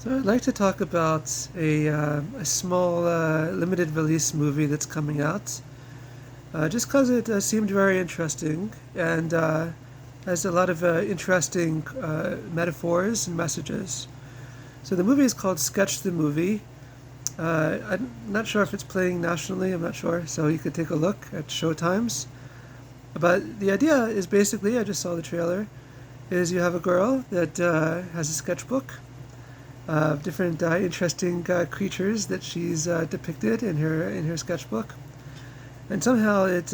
So I'd like to talk about a small limited release movie that's coming out, just because it seemed very interesting and has a lot of interesting metaphors and messages. So the movie is called Sketch the Movie. I'm not sure if it's playing nationally, I'm not sure, so you could take a look at showtimes. But the idea is basically, I just saw the trailer, is you have a girl that has a sketchbook of different interesting creatures that she's depicted in her sketchbook, and somehow it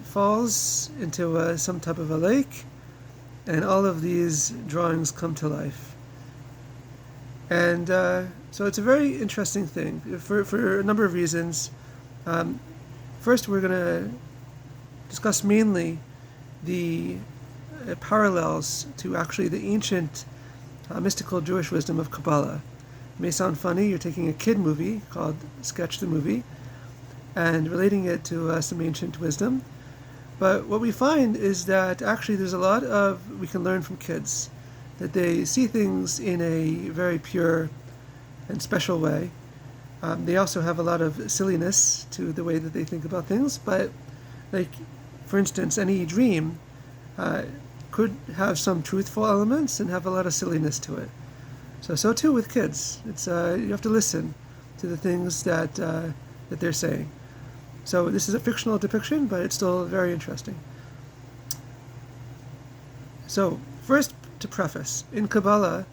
falls into some type of a lake, and all of these drawings come to life. And so it's a very interesting thing for a number of reasons. First, we're going to discuss mainly the parallels to actually the ancient mystical Jewish wisdom of Kabbalah. It may sound funny, you're taking a kid movie called Sketch the Movie and relating it to some ancient wisdom. But what we find is that actually there's a lot of we can learn from kids, that they see things in a very pure and special way. They also have a lot of silliness to the way that they think about things, but like, for instance, any dream could have some truthful elements and have a lot of silliness to it. So too with kids. It's you have to listen to the things that they're saying. So this is a fictional depiction, but it's still very interesting. So first, to preface, in Kabbalah,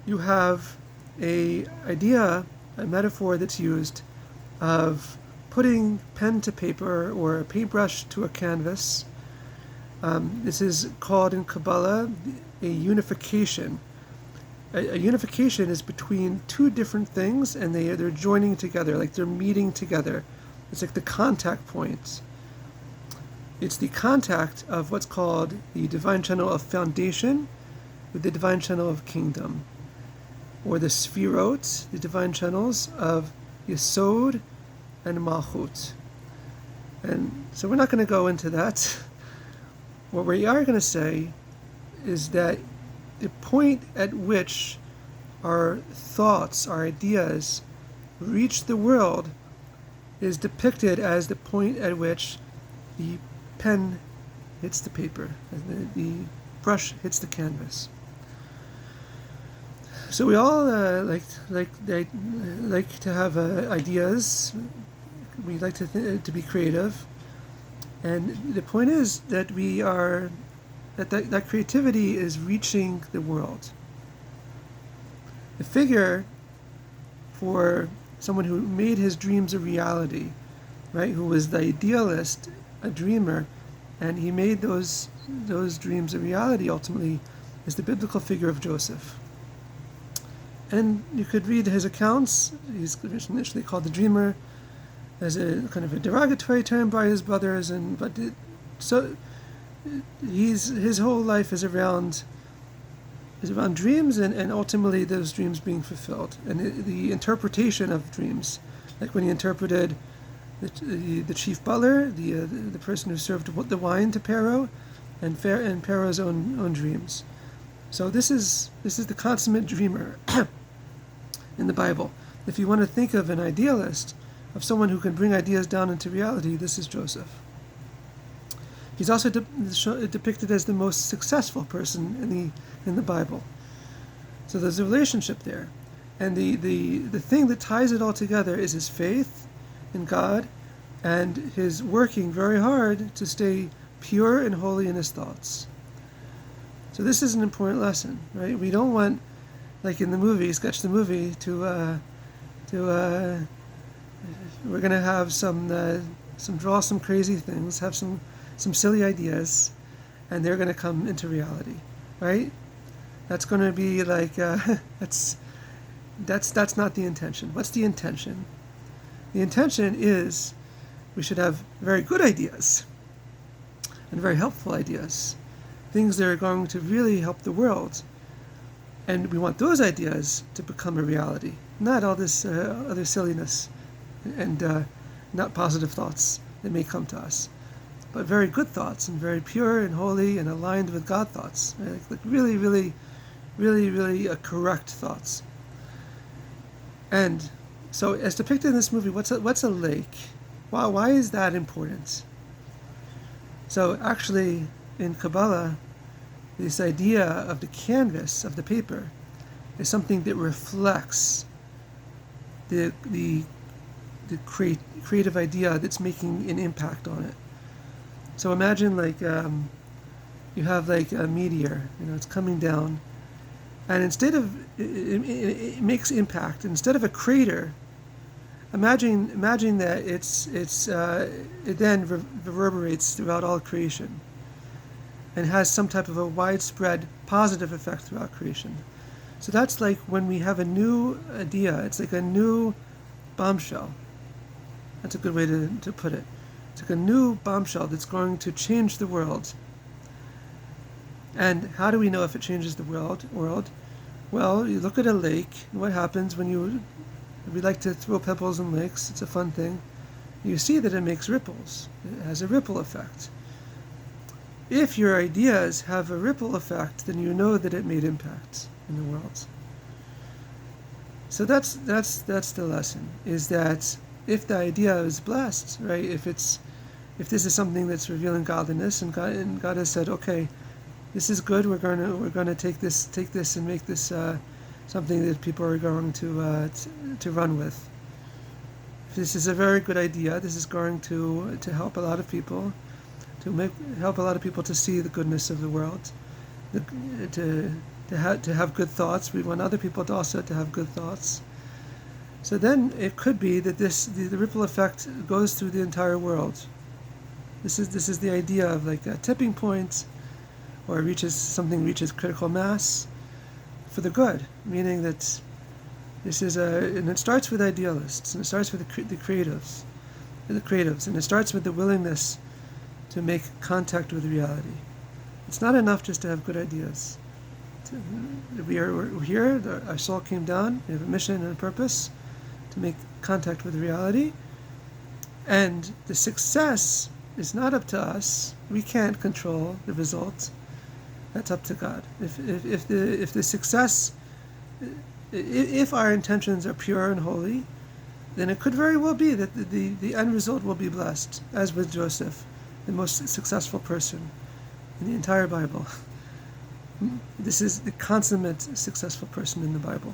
you have a metaphor that's used of putting pen to paper or a paintbrush to a canvas. This is called in Kabbalah a unification. A unification is between two different things, and they're joining together, like they're meeting together. It's like the contact points. It's the contact of what's called the divine channel of foundation with the divine channel of kingdom, or the sfirot, the divine channels of Yesod and Malchut. And so we're not going to go into that. What we are going to say is that the point at which our thoughts, our ideas reach the world is depicted as the point at which the pen hits the paper, the brush hits the canvas. So we all like to have ideas. We like to be creative. And the point is that that creativity is reaching the world. The figure for someone who made his dreams a reality, right? Who was the idealist, a dreamer, and he made those dreams a reality ultimately, is the biblical figure of Joseph. And you could read his accounts. He's initially called the dreamer, as a kind of a derogatory term by his brothers, his whole life is around dreams and ultimately those dreams being fulfilled, and the interpretation of dreams, like when he interpreted the chief butler, the person who served the wine to Pharaoh, and Pharaoh's own dreams. So this is the consummate dreamer in the Bible. If you want to think of an idealist, of someone who can bring ideas down into reality, this is Joseph. He's also depicted as the most successful person in the Bible. So there's a relationship there. And the thing that ties it all together is his faith in God and his working very hard to stay pure and holy in his thoughts. So this is an important lesson, right? We don't want, like in the movie, Sketch the Movie, we're going to have draw some crazy things, have some silly ideas, and they're going to come into reality, right? That's going to be like that's not the intention. What's the intention? The intention is we should have very good ideas and very helpful ideas, things that are going to really help the world, and we want those ideas to become a reality, not all this other silliness and not positive thoughts that may come to us, but very good thoughts and very pure and holy and aligned with God thoughts, right? Like really, really really, really correct thoughts. And so, as depicted in this movie, what's a lake? Why is that important? So, actually, in Kabbalah, this idea of the canvas of the paper is something that reflects the creative idea that's making an impact on it. So imagine like you have like a meteor, it's coming down, and instead of it makes impact. Instead of a crater, imagine that it then reverberates throughout all creation, and has some type of a widespread positive effect throughout creation. So that's like when we have a new idea. It's like a new bombshell. That's a good way to put it. It's like a new bombshell that's going to change the world. And how do we know if it changes the world? Well, you look at a lake, and what happens when we like to throw pebbles in lakes, it's a fun thing. You see that it makes ripples. It has a ripple effect. If your ideas have a ripple effect, then you know that it made impact in the world. So that's the lesson, is that if the idea is blessed, right? If this is something that's revealing godliness, and God has said, okay, this is good. We're going to take this and make this something that people are going to run with. If this is a very good idea, this is going to help a lot of people, help a lot of people to see the goodness of the world, to have good thoughts. We want other people to also to have good thoughts. So then it could be that the ripple effect goes through the entire world. This is the idea of like a tipping point, or something reaches critical mass for the good, meaning that and it starts with idealists, and it starts with the creatives, and it starts with the willingness to make contact with reality. It's not enough just to have good ideas. We're here, our soul came down, we have a mission and a purpose to make contact with reality, and the success is not up to us. We can't control the result. That's up to God. If the success, if our intentions are pure and holy, then it could very well be that the end result will be blessed, as with Joseph, the most successful person in the entire Bible. This is the consummate successful person in the Bible.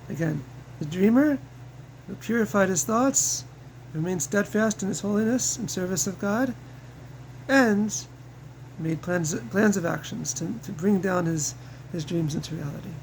Again, the dreamer who purified his thoughts, remained steadfast in his holiness in service of God, and made plans of actions to bring down his dreams into reality.